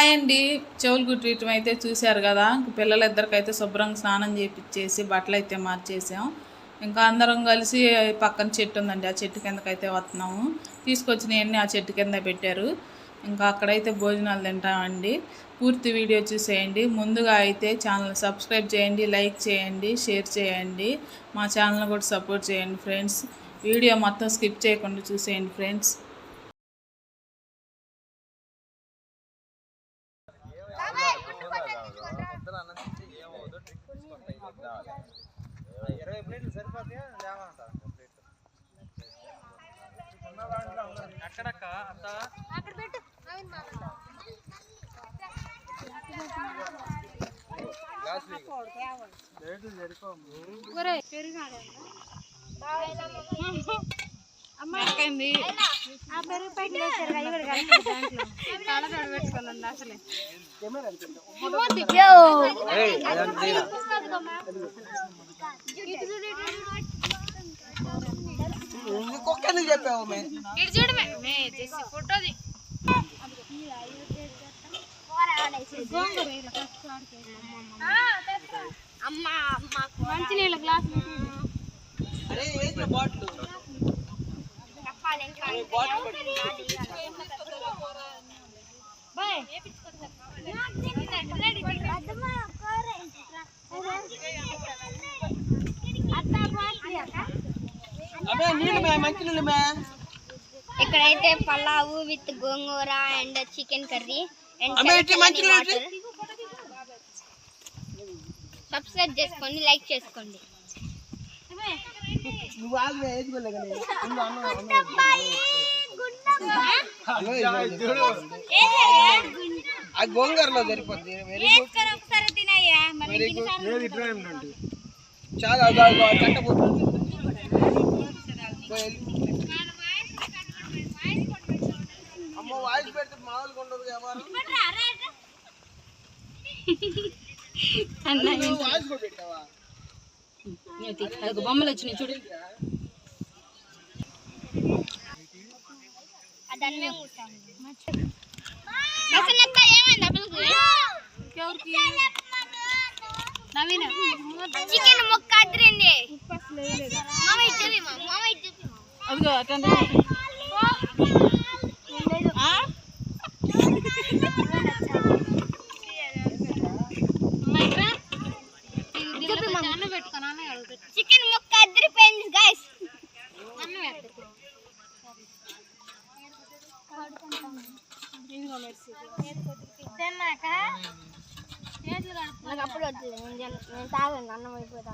Hi అండి, చెవులు కుట్టడం అయితే చూశారు కదా. పిల్లలిద్దరికైతే శుభ్రంగా స్నానం చేయించేసి బట్టలు అయితే మార్చేసాం. ఇంకా అందరం కలిసి పక్కన చెట్టు ఉందండి, ఆ చెట్టు కిందకైతే వస్తున్నాము. తీసుకొచ్చినవన్నీ ఆ చెట్టు కింద పెట్టారు. ఇంకా అక్కడైతే భోజనాలు తింటామండి. పూర్తి వీడియో చూసేయండి. ముందుగా అయితే ఛానల్ సబ్స్క్రైబ్ చేయండి, లైక్ చేయండి, షేర్ చేయండి. మా ఛానల్ కూడా సపోర్ట్ చేయండి ఫ్రెండ్స్. వీడియో మొత్తం స్కిప్ చేయకుండా చూసేయండి ఫ్రెండ్స్. చెప్పావు ఫోటోది మంచి నీళ్ళ గ్లాస్ ఇక్కడైతే pulao with gongura and chicken curry and subscribe చేసుకోండి, లైక్ చేసుకోండి. గోంగూరలో సరిపోద్ది. చాలా కట్టబోతుంది. అమ్మ వాయిస్ పెడితే మామూలుగా ఉండదు వ్యాపారం. వాయిస్ కూడా పెట్టావా? బొమ్మలు వచ్చినాయి చూడు. చికెన్ ముక్క అదిరింది. అదిగో చికెన్ ముక్క అదిరిపోయింది గైస్. అప్పుడు వద్దు, నేను తాగను, అన్నం అయిపోతా.